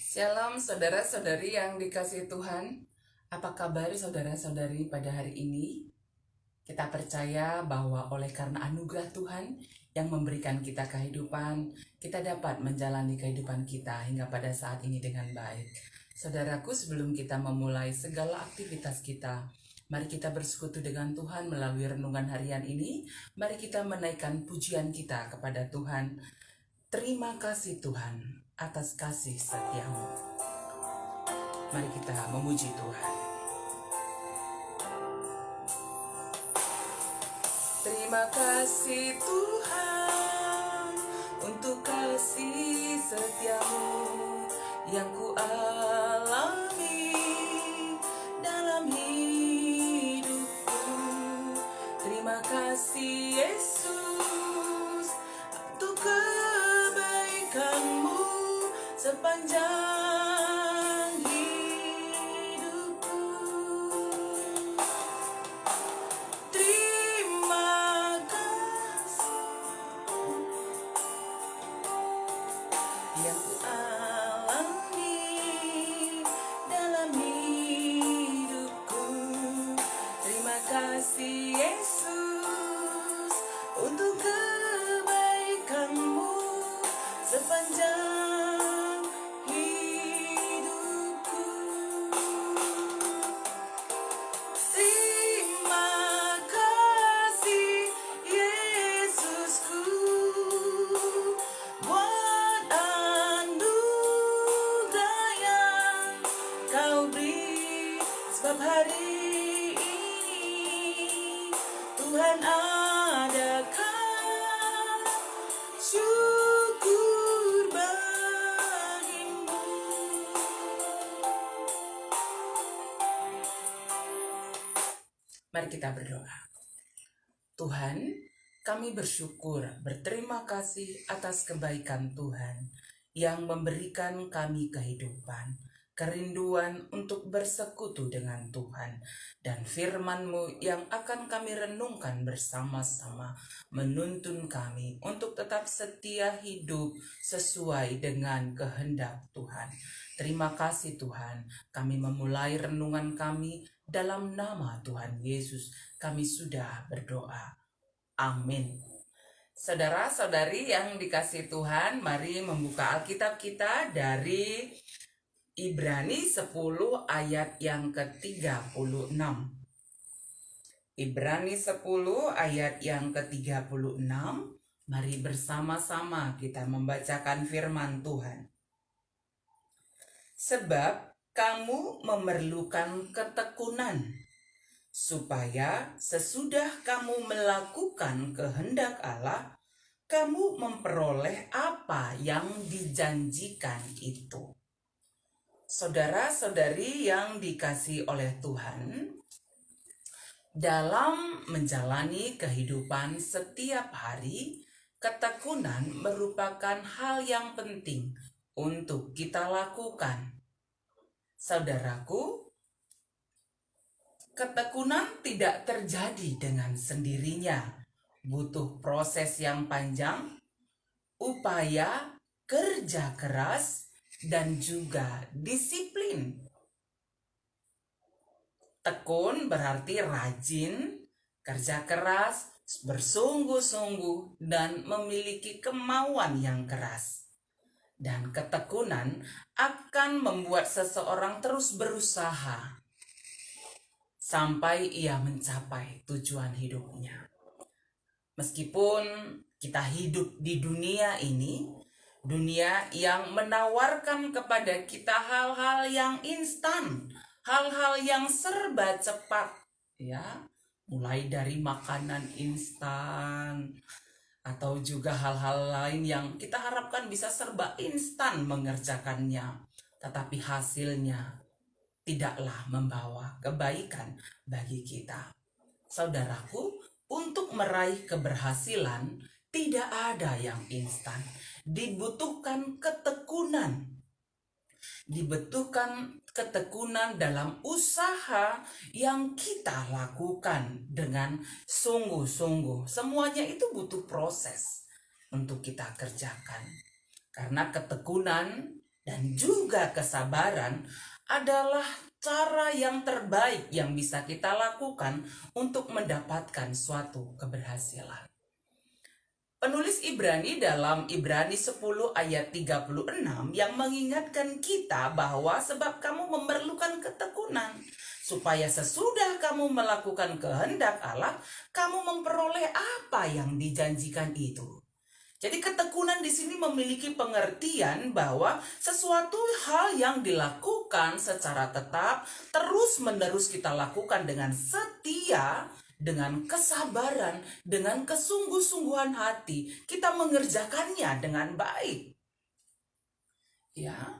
Shalom saudara-saudari yang dikasihi Tuhan. Apa kabar saudara-saudari pada hari ini? Kita percaya bahwa oleh karena anugerah Tuhan yang memberikan kita kehidupan, kita dapat menjalani kehidupan kita hingga pada saat ini dengan baik. Saudaraku, sebelum kita memulai segala aktivitas kita, mari kita bersekutu dengan Tuhan melalui renungan harian ini. Mari kita menaikkan pujian kita kepada Tuhan. Terima kasih Tuhan atas kasih setiamu. Mari kita memuji Tuhan. Terima kasih Tuhan untuk kasih setiamu yang ku alami dalam hidupku. Terima kasih Yesus untuk kebaikanmu sepanjang hidupku. Terima kasih yang ku alami dalam hidupku. Terima kasih Yesus untuk kebaikanmu sepanjang hidupku. Terima kasih Yesusku buat anugerah yang kau beri, sebab hari ini Tuhan adakan syukur bagimu. Mari kita berdoa. Tuhan, kami bersyukur, berterima kasih atas kebaikan Tuhan yang memberikan kami kehidupan, kerinduan untuk bersekutu dengan Tuhan, dan firman-Mu yang akan kami renungkan bersama-sama menuntun kami untuk tetap setia hidup sesuai dengan kehendak Tuhan. Terima kasih Tuhan, kami memulai renungan kami dalam nama Tuhan Yesus. Kami sudah berdoa. Amin. Saudara-saudari yang dikasihi Tuhan, mari membuka Alkitab kita dari Ibrani 10 ayat yang ke-36. Ibrani 10 ayat yang ke-36. Mari bersama-sama kita membacakan firman Tuhan. Sebab kamu memerlukan ketekunan, supaya sesudah kamu melakukan kehendak Allah, kamu memperoleh apa yang dijanjikan itu. Saudara-saudari yang dikasihi oleh Tuhan, dalam menjalani kehidupan setiap hari, ketekunan merupakan hal yang penting untuk kita lakukan. Saudaraku, ketekunan tidak terjadi dengan sendirinya. Butuh proses yang panjang, upaya, kerja keras, dan juga disiplin. Tekun berarti rajin, kerja keras, bersungguh-sungguh, dan memiliki kemauan yang keras. Dan ketekunan akan membuat seseorang terus berusaha sampai ia mencapai tujuan hidupnya. Meskipun kita hidup di dunia ini, dunia yang menawarkan kepada kita hal-hal yang instan, hal-hal yang serba cepat, ya, mulai dari makanan instan atau juga hal-hal lain yang kita harapkan bisa serba instan mengerjakannya, tetapi hasilnya tidaklah membawa kebaikan bagi kita. Saudaraku, untuk meraih keberhasilan tidak ada yang instan. Dibutuhkan ketekunan. Dibutuhkan ketekunan dalam usaha yang kita lakukan dengan sungguh-sungguh. Semuanya itu butuh proses untuk kita kerjakan. Karena ketekunan dan juga kesabaran adalah cara yang terbaik yang bisa kita lakukan untuk mendapatkan suatu keberhasilan. Penulis Ibrani dalam Ibrani 10 ayat 36 yang mengingatkan kita bahwa sebab kamu memerlukan ketekunan, supaya sesudah kamu melakukan kehendak Allah, kamu memperoleh apa yang dijanjikan itu. Jadi ketekunan di sini memiliki pengertian bahwa sesuatu hal yang dilakukan secara tetap, terus-menerus kita lakukan dengan setia, dengan kesabaran, dengan kesungguh-sungguhan hati, kita mengerjakannya dengan baik. Ya,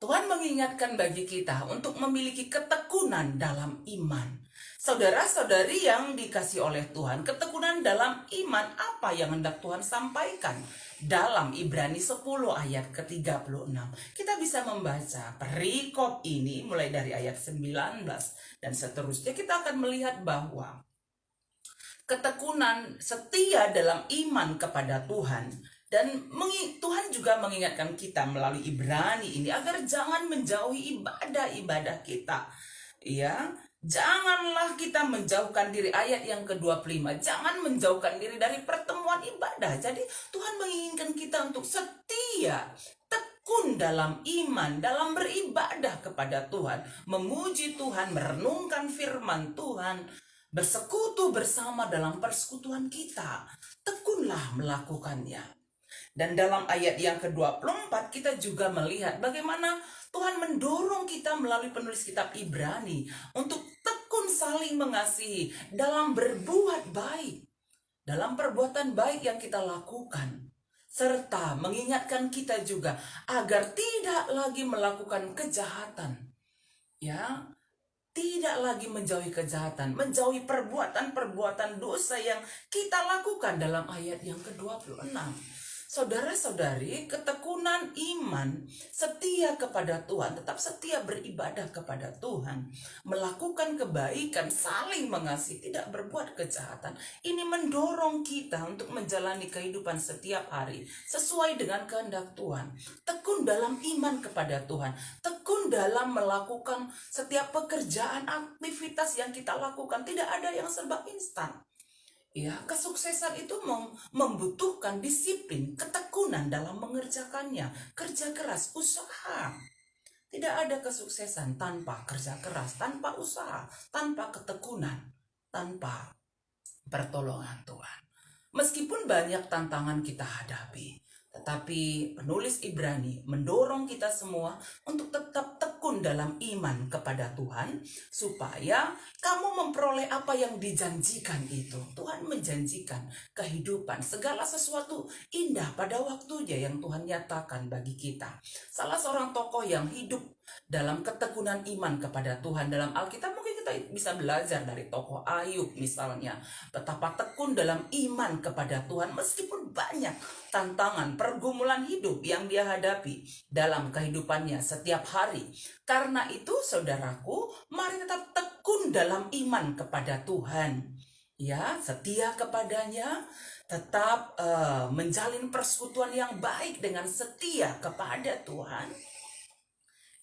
Tuhan mengingatkan bagi kita untuk memiliki ketekunan dalam iman. Saudara-saudari yang dikasih oleh Tuhan, ketekunan dalam iman apa yang hendak Tuhan sampaikan? Dalam Ibrani 10 ayat ke-36, kita bisa membaca perikop ini mulai dari ayat 19 dan seterusnya. Kita akan melihat bahwa ketekunan setia dalam iman kepada Tuhan, dan Tuhan juga mengingatkan kita melalui Ibrani ini agar jangan menjauhi ibadah-ibadah kita. Ya, janganlah kita menjauhkan diri, ayat yang ke-25, jangan menjauhkan diri dari pertemuan ibadah. Jadi Tuhan menginginkan kita untuk setia, tekun dalam iman, dalam beribadah kepada Tuhan, memuji Tuhan, merenungkan firman Tuhan, bersekutu bersama dalam persekutuan kita. Tekunlah melakukannya. Dan dalam ayat yang ke-24 kita juga melihat bagaimana Tuhan mendorong kita melalui penulis kitab Ibrani untuk tekun saling mengasihi dalam berbuat baik, dalam perbuatan baik yang kita lakukan, serta mengingatkan kita juga agar tidak lagi melakukan kejahatan. Ya, tidak lagi menjauhi kejahatan, menjauhi perbuatan-perbuatan dosa yang kita lakukan dalam ayat yang ke-26. Saudara-saudari, ketekunan iman, setia kepada Tuhan, tetap setia beribadah kepada Tuhan, melakukan kebaikan, saling mengasihi, tidak berbuat kejahatan. Ini mendorong kita untuk menjalani kehidupan setiap hari sesuai dengan kehendak Tuhan. Tekun dalam iman kepada Tuhan, tekun dalam melakukan setiap pekerjaan, aktivitas yang kita lakukan. Tidak ada yang serba instan. Ya, kesuksesan itu membutuhkan disiplin, ketekunan dalam mengerjakannya, kerja keras, usaha. Tidak ada kesuksesan tanpa kerja keras, tanpa usaha, tanpa ketekunan, tanpa pertolongan Tuhan. Meskipun banyak tantangan kita hadapi, tetapi penulis Ibrani mendorong kita semua untuk tetap tekun dalam iman kepada Tuhan, supaya kamu memperoleh apa yang dijanjikan itu. Tuhan menjanjikan kehidupan, segala sesuatu indah pada waktunya yang Tuhan nyatakan bagi kita. Salah seorang tokoh yang hidup dalam ketekunan iman kepada Tuhan dalam Alkitab, mungkin kita bisa belajar dari tokoh Ayub misalnya, betapa tekun dalam iman kepada Tuhan meskipun banyak tantangan, pergumulan hidup yang dia hadapi dalam kehidupannya setiap hari. Karena itu saudaraku, mari tetap tekun dalam iman kepada Tuhan. Ya, setia kepadanya, tetap menjalin persekutuan yang baik dengan setia kepada Tuhan.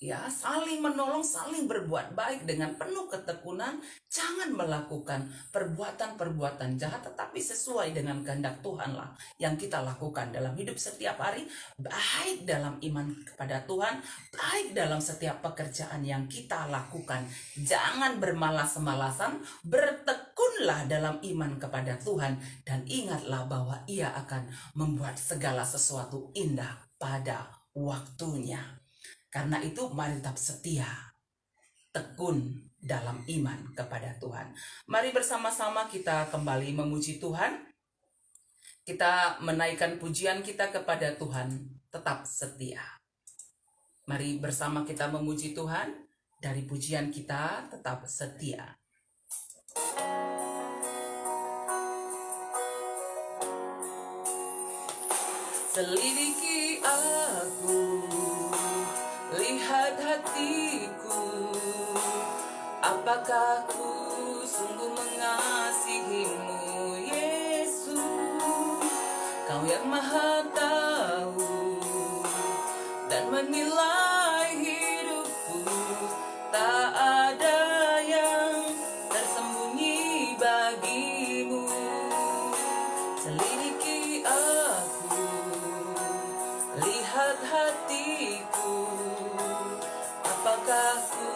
Ya, saling menolong, saling berbuat baik dengan penuh ketekunan. Jangan melakukan perbuatan-perbuatan jahat, tetapi sesuai dengan kehendak Tuhanlah yang kita lakukan dalam hidup setiap hari, baik dalam iman kepada Tuhan, baik dalam setiap pekerjaan yang kita lakukan. Jangan bermalas-malasan, bertekunlah dalam iman kepada Tuhan, dan ingatlah bahwa Ia akan membuat segala sesuatu indah pada waktunya. Karena itu mari tetap setia, tekun dalam iman kepada Tuhan. Mari bersama-sama kita kembali memuji Tuhan. Kita menaikkan pujian kita kepada Tuhan, tetap setia. Mari bersama kita memuji Tuhan, dari pujian kita tetap setia. Selidiki aku, lihat hatiku, apakah ku sungguh mengasihimu, Yesus. Kau yang maha tahu dan menilai hidupku. Tak ada yang tersembunyi bagimu. Selidiki aku, lihat hatiku, apakah ku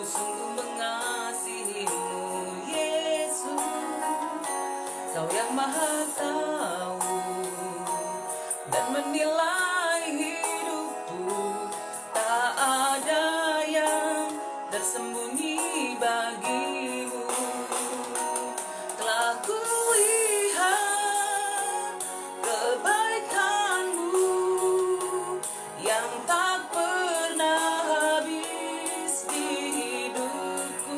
sungguh mengasihimu, Yesus. Kau yang maha tahu dan menilai hidupku. Tak ada yang tersembunyi bagimu. Telah kulihat kebaikanmu yang tak pernah habis di hidupku.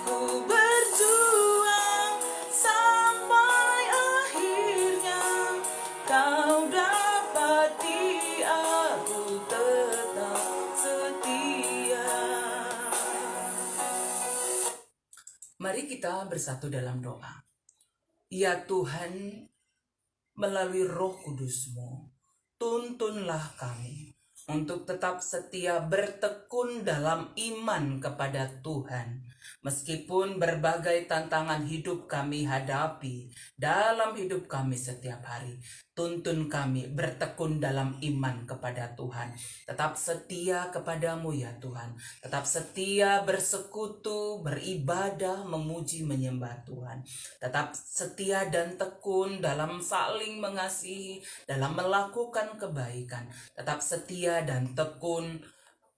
Ku berjuang sampai akhirnya kau dapati aku tetap setia. Mari kita bersatu dalam doa. Ya Tuhan, melalui Roh Kudus-Mu, tuntunlah kami untuk tetap setia bertekun dalam iman kepada Tuhan. Meskipun berbagai tantangan hidup kami hadapi dalam hidup kami setiap hari, tuntun kami bertekun dalam iman kepada Tuhan. Tetap setia kepadamu ya Tuhan. Tetap setia bersekutu, beribadah, memuji, menyembah Tuhan. Tetap setia dan tekun dalam saling mengasihi, dalam melakukan kebaikan. Tetap setia dan tekun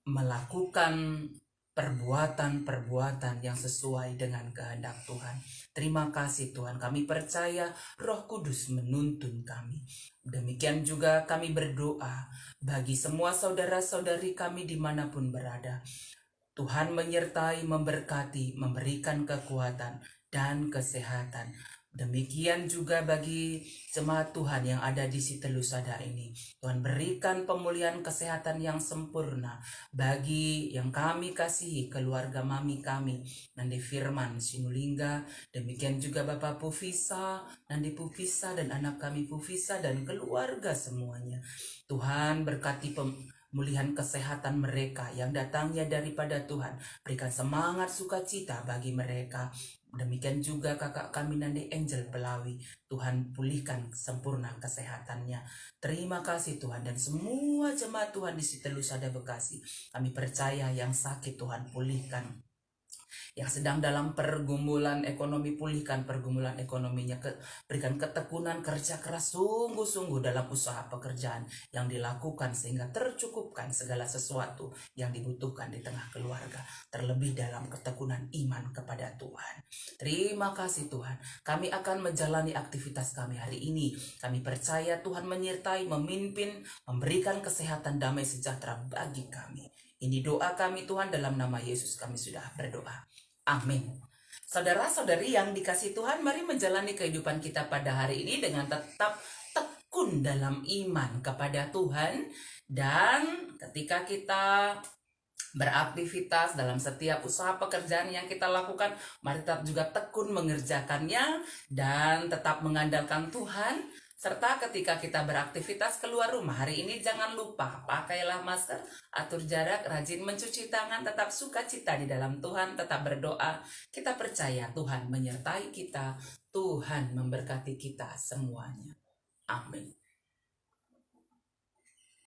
melakukan perbuatan-perbuatan yang sesuai dengan kehendak Tuhan. Terima kasih Tuhan, kami percaya Roh Kudus menuntun kami. Demikian juga kami berdoa bagi semua saudara-saudari kami dimanapun berada. Tuhan menyertai, memberkati, memberikan kekuatan dan kesehatan. Demikian juga bagi jemaat Tuhan yang ada di Sitelusada ini. Tuhan berikan pemulihan kesehatan yang sempurna bagi yang kami kasihi, keluarga mami kami, Nandi Firman Sinulingga. Demikian juga Bapak Pufisa, Nandi Pufisa dan anak kami Pufisa dan keluarga semuanya. Tuhan berkati pemulihan kesehatan mereka yang datangnya daripada Tuhan. Berikan semangat sukacita bagi mereka. Demikian juga kakak kami Nandi Angel Pelawi. Tuhan pulihkan sempurna kesehatannya. Terima kasih Tuhan, dan semua jemaat Tuhan di Sitelusada Bekasi. Kami percaya yang sakit Tuhan pulihkan. Yang sedang dalam pergumulan ekonomi, pulihkan pergumulan ekonominya. Berikan ketekunan, kerja keras sungguh-sungguh dalam usaha pekerjaan yang dilakukan sehingga tercukupkan segala sesuatu yang dibutuhkan di tengah keluarga. Terlebih dalam ketekunan iman kepada Tuhan. Terima kasih Tuhan. Kami akan menjalani aktivitas kami hari ini. Kami percaya Tuhan menyertai, memimpin, memberikan kesehatan, damai sejahtera bagi kami. Ini doa kami Tuhan, dalam nama Yesus kami sudah berdoa. Amin. Saudara-saudari yang dikasihi Tuhan, mari menjalani kehidupan kita pada hari ini dengan tetap tekun dalam iman kepada Tuhan. Dan ketika kita beraktivitas dalam setiap usaha pekerjaan yang kita lakukan, mari tetap juga tekun mengerjakannya dan tetap mengandalkan Tuhan. Serta ketika kita beraktivitas keluar rumah hari ini, jangan lupa pakailah masker, atur jarak, rajin mencuci tangan, tetap sukacita di dalam Tuhan, tetap berdoa. Kita percaya Tuhan menyertai kita, Tuhan memberkati kita semuanya. Amin.